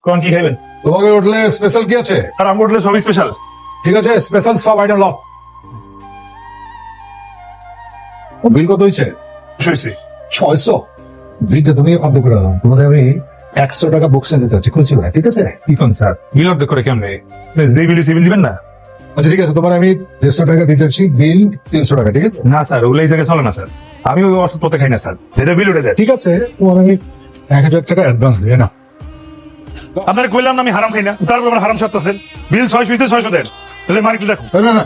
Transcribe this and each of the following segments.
কোন কি খাইবেন? তোমাকে উঠলে স্পেশাল কি আছে? আর আমি উঠলে সবই স্পেশাল। ঠিক আছে, স্পেশাল সব আইটেম লও। বিল কত হয়েছে? শুয়েছি 600। বিলটা তুমি অর্ধ করে দাও, তোমাদের আমি 100 টাকা বুকসে দিতে হচ্ছে, খুশি ভাই? ঠিক আছে? কি কোন স্যার, বিল অর্ধেক করে কেমনে? যে বিল সিভিল দিবেন না? আচ্ছা ঠিক আছে, তোমার আমি 150 টাকা দিতে হচ্ছি, বিল 300 টাকা। ঠিক আছে? না স্যার, ওগুলো এই জায়গায় চলে না স্যার। আমি ওই ওষুধ পথে খাই না স্যার, যেটা বিল উঠে দেয়। ঠিক আছে, তোমার আমি 1000 টাকা অ্যাডভান্স দিয়ে না। আপনারা কইলাম না আমি হারাম খাই না, তারপর আবার হারাম সারতেছেন। বিল 600 হইতে 600 দেন, তাহলে মার্কেট দেখো। না না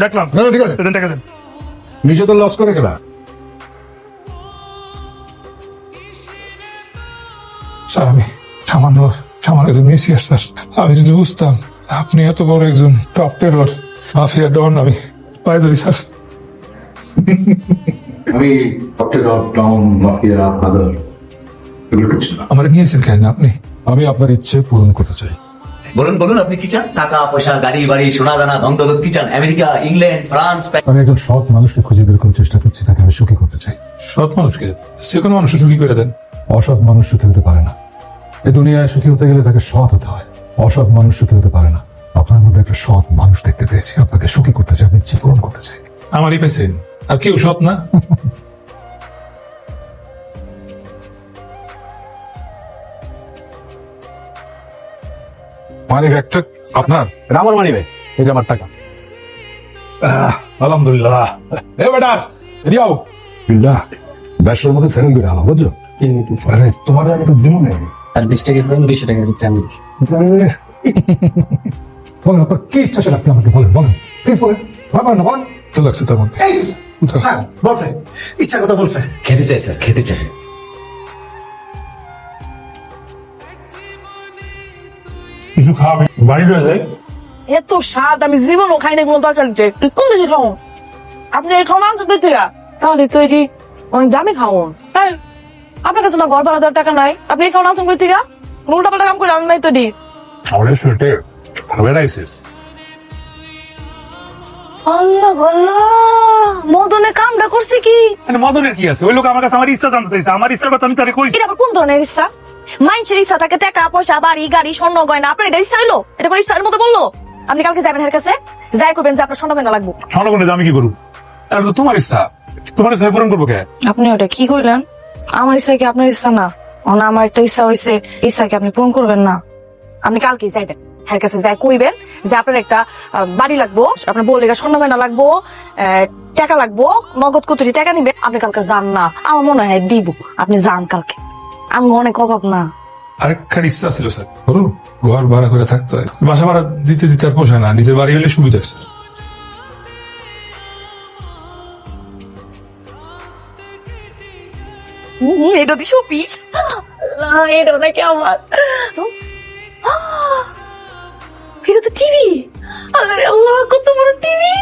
দেখলাম না, ঠিক আছে, দেন, টাকা দেন। নিজে তো লস করে গেলা। স্যার আমি সামান্য একজন মেসিয়াস স্যার। আমি যদি বুঝতাম আপনি এত বড় একজন টপ টেরর মাফিয়া ডন, আমি পায়ে ধরি স্যার। আমি টাউন মাফিয়া ফাদার এগুলো করছি না। আমার নিয়েছেন কেন আপনি? আমি আপনার ইচ্ছে পূরণ করতে চাই। বলুন বলুন, আপনি কি চান? টাকা পয়সা, গাড়ি বাড়ি, সোনা দানা, ধন দৌলত কি চান? আমেরিকা, ইংল্যান্ড, ফ্রান্স, আমি একজন সৎ মানুষকে খুঁজে বের করার চেষ্টা করছি, তাকে আমি সুখী করতে চাই। সৎ মানুষকে সে কোনো মানুষ সুখী করে দেন? অসৎ মানুষ সুখী হতে পারে না। এই দুনিয়ায় সুখী হতে গেলে তাকে সৎ হতে হয়। অসৎ মানুষ সুখী হতে পারে না। আপনার মধ্যে একটা সৎ মানুষ দেখতে পেয়েছি, আপনাকে সুখী করতে চাই, আপনি ইচ্ছে পূরণ করতে চাই। আমারই পেয়েছেন, আর কেউ সৎ না? মানি ব্যাগটা আপনার? আমার মানি ভাই, এটা আমার টাকা। আলহামদুলিল্লাহ। এ বেটা এদিকে বিল্লাহ, ব্যবসার মধ্যে সেটেল করে আলো, বুঝছো? আরে তোমার আমি তো দিব না। আর 20 টাকা দেন, 200 টাকা দিতে আমি। বলেন আপনার কি ইচ্ছা সেটা আপনি আমাকে বলেন, বলেন প্লিজ বলেন। ভাববেন না, বলেন। তো লাগছে তার মধ্যে। বলছে ইচ্ছা কথা বলছে। খেতে চাই স্যার, খেতে চাই। কিছু খাওয়াবেন? বাড়ি রয়ে যায়। এত স্বাদ আমি জীবনও খাই না কোনো তরকারিতে। কোন দিকে খাও? আপনি এই খাওয়ান তো পেতে তাহলে তো এটি অনেক দামি খাওন। হ্যাঁ, আপনার কাছে না ঘর ভাড়া দেওয়ার টাকা নাই, আপনি এই খাওয়ান আনছেন কই থেকে? উল্টা পাল্টা কাম করে আমি নাই তো দি। আমার রেস্টুরেন্টে বেড়াইছিস? আল্লাহ গল্লা, মদনে কামটা করছে কি? মানে মদনের কি আছে? ওই লোক আমার কাছে আমার ইচ্ছা জানতে চাইছে, আমার ইচ্ছার কথা আমি তারে কইছি। এটা আবার কোন ধরনের ইচ্ছা? মানুষের ইচ্ছা থাকে টাকা পয়সা, বাড়ি গাড়ি, স্বর্ণ গয়না। আপনার এটা ইচ্ছা হইলো? এটা কোনো ইচ্ছার মতো বললো? আপনি কালকে যাবেন এর কাছে, যাই করবেন যে আপনার স্বর্ণ গয়না লাগবো। স্বর্ণকন্যা আমি কি করবো? তার তো তোমার ইচ্ছা, তোমার ইচ্ছা পূরণ করবো কে? আপনি ওটা কি কইলেন? আমার ইচ্ছা কি আপনার ইচ্ছা না? না, আমার একটা ইচ্ছা হয়েছে, ইচ্ছা কি আপনি পূরণ করবেন না? আপনি কালকে যাইবেন এর কাছে, যাই কইবেন যে আপনার একটা বাড়ি লাগবো, আপনার বউর লেগে স্বর্ণ গয়না লাগবো, টাকা লাগবো, নগদ কতটি টাকা নিবে। আপনি কালকে যান না, আমার মনে হয় দিব। আপনি যান কালকে, আমি অনেক অভাব না। আরেকখান ইচ্ছা ছিল স্যার, বলুন। ঘর ভাড়া করে থাকতে হয়, বাসা ভাড়া দিতে দিতে আর পোষায় না, নিজের বাড়ি হলে সুবিধা স্যার। এটা তো শোপিস, এটা নাকি আমার? এটা তো টিভি। আল্লাহ রে আল্লাহ, কত বড় টিভি!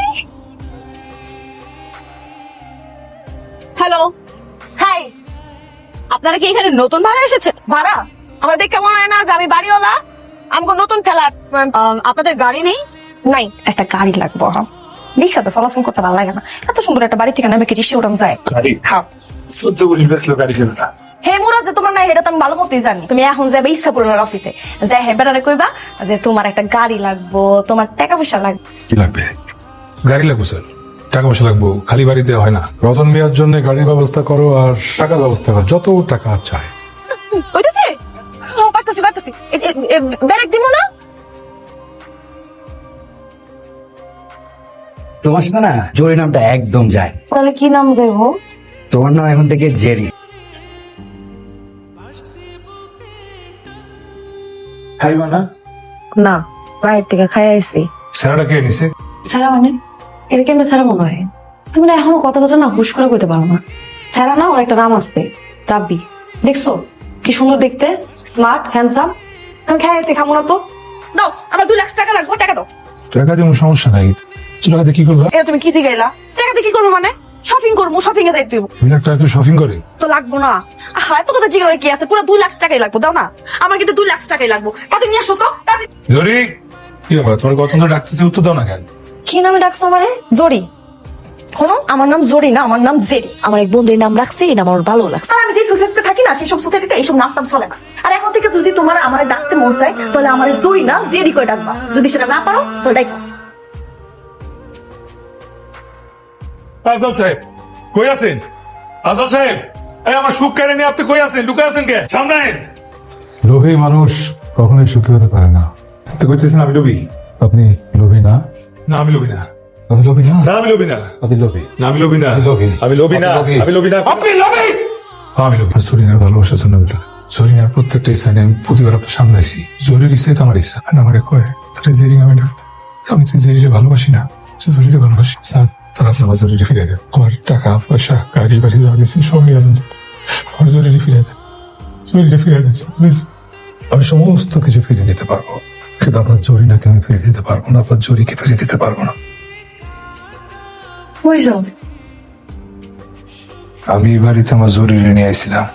হ্যালো, হাই, আপনারা কি এখানে নতুন ভাড়া এসেছেন? ভাড়া আমার দেখে মনে হয় না যে আমি বাড়িওয়ালা। আমাকে নতুন ফ্ল্যাট। আপনাদের গাড়ি নেই? নাই, একটা গাড়ি লাগবো। রিক্সাতে চলাচল করতে ভালো লাগে না। এত সুন্দর একটা বাড়ি থেকে নামে কি রিক্সা উঠাম যায়? গাড়ি হ্যাঁ। 14 কোটি বেচলো গাড়ি কেনা না। হে মুরাদ, যে তোমার নাই এটা তো আমি ভালো মতোই জানি। তুমি এখন যাবে ইচ্ছাপূরণের অফিসে, যাই হে বেড়ারে কইবা যে তোমার একটা গাড়ি লাগবো, তোমার টাকা পয়সা লাগবে। কি লাগবে? গাড়ি লাগবো স্যার, টাকা পয়সা লাগবো, খালি বাড়িতে হয় না। রতন মিয়ার জন্য গাড়ির ব্যবস্থা করো আর টাকার ব্যবস্থা করো, যত টাকা চায়। বুঝেছি? পারতেছি পারতেছি। ব্যারেক দিব না? তোমার সাথে না জরি নামটা একদম যায়। তাহলে কি নাম দেবো? তোমার নাম এখন থেকে জেরি। খাইবা না? না, বাইরে থেকে খাই আইছি। সেরাটা কে নিছে? ছাড়া মানে এটা কেমন ছাড়া মনে হয়? তুমি না এখনো কথা কথা না হুশ করে কইতে পারো না। ছাড়া না, ওর একটা নাম আছে, রাব্বি। দেখছো কি সুন্দর দেখতে, স্মার্ট হ্যান্ডসাম। আমি খাই আইছি, খাবো না তো? দাও, আমার 2 লাখ টাকা লাগবে, টাকা দাও। টাকা দিয়ে কোনো সমস্যা নাই, টাকাতে কি করবো? এটা তুমি কি দিয়ে গেলা? টাকাতে কি করবো মানে? শপিং করবো, শপিং এ যাই তুই। 2 লাখ টাকা শপিং করে? তো লাগবো না? হ্যাঁ, এত কথা জিজ্ঞাসা কি আছে? পুরো 2 লাখ টাকাই লাগবো, দাও না। আমার কিন্তু 2 লাখ টাকাই লাগবো। তাতে নিয়ে আসো তো, তাতে। জরি, কি ব্যাপার তোমার কত ধরে ডাকতেছি, উত্তর দাও না কেন? কি নামে ডাকছো আমারে? জরি? শোনো, আমার নাম জরি না, আমার নাম জেরি। আমার এক বন্ধুর নাম রাখছে, এই নাম আমার ভালো লাগছে। আর আমি যে সোসাইটিতে থাকি না, সেই সব সোসাইটিতে এইসব নাম টাম চলে না। আর এখন থেকে যদি তোমার আমার ডাকতে মন চায়, তাহলে আমার জরি না জেরি করে ডাকবা। যদি সেটা না পারো তাহলে ডাকো। আজল সাহেব কই আছেন? আজল সাহেব, এই আমার সুখ কেড়ে নিয়ে আপনি কই আছেন? লুকে আছেন কে? সামনে আইন। লোভী মানুষ কখনোই সুখী হতে পারে না। তো কইতেছেন আমি লোভী? আপনি লোভী না? না আমি লোভী না। আপনি লোভী না? না আমি লোভী না। আপনি লোভী। না আমি লোভী না। আপনি লোভী। আমি লোভী না। আপনি লোভী। আমি লোভী না। আপনি লোভী। আমি লোক জরিনার ভালোবাসার জন্য বললাম। জরিনার প্রত্যেকটা ইচ্ছা নিয়ে আমি প্রতিবার আপনার সামনে আসি। জরির ইচ্ছাই তো আমার ইচ্ছা। আর আমারে কয় তারা জেরি নামে ডাকতে। আমি তো জেরিরে ভালোবাসি না, জরিরে ভালোবাসি। স্যার তারা আপনার আমার জরিরে ফিরে দেন। আমার টাকা পয়সা গাড়ি বাড়ি যা দিচ্ছি সব নিয়ে যান। আমার জরিরে ফিরে দেন, জরিরে ফিরে দেন প্লিজ। আমি সমস্ত কিছু ফিরিয়ে দিতে পারবো, কিন্তু আপনার জরিনাকে আমি ফিরিয়ে দিতে পারবো না, আপনার জরিকে ফিরিয়ে দিতে পারবো না। কই যাও? আমি এই বাড়িতে আমার জরিরে নিয়ে আইছিলাম,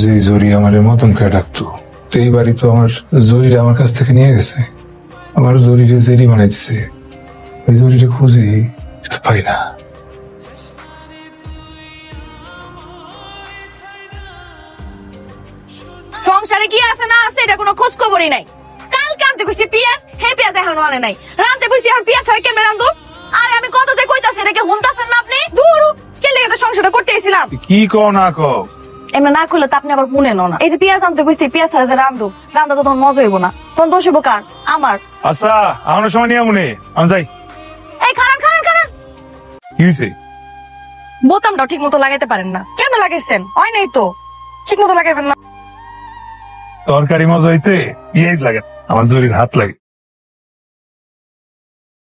যে জরি আমার মতন করে ডাকতো। তো এই বাড়ি তো আমার জরিরে আমার কাছ থেকে নিয়ে গেছে, আমার জরিরে জেরি বানাইতেছে। ওই জরিরে খুঁজি কিন্তু পাই না। সংসারে কি আছে না আছে এটা কোনো খোঁজ খবরই নাই। কালকে আনতে কইছি পেঁয়াজ, হে পেঁয়াজ এখনো আনে নাই। রানতে কইছি এখন পেঁয়াজ ছাড়া কেমনে রান্ধো? আর আমি কথাতে কইতাছি, এটাকে হুনতাছেন না আপনি? দূর কে লেগে তো সংসারটা করতে এসেছিলাম। কি কও না কও? এমনি না করলে তো আপনি আবার শুনেন না। এই যে পেঁয়াজ আনতে কইছি, পেঁয়াজ ছাড়া যে রান্ধো, রান্ধা তো তখন মজা হইব না। তখন দোষ হইব কার? আমার। আচ্ছা আমার সময় নিয়ে মনে আমি যাই। এই খারান খারান খারান, কি হয়েছে? বোতামটাও ঠিক মতো লাগাইতে পারেন না। কেন লাগাইছেন? হয় নাই তো, ঠিক মতো লাগাইবেন না। তরকারি মজা হইতে পেঁয়াজ লাগে, আমার জরির হাত লাগে।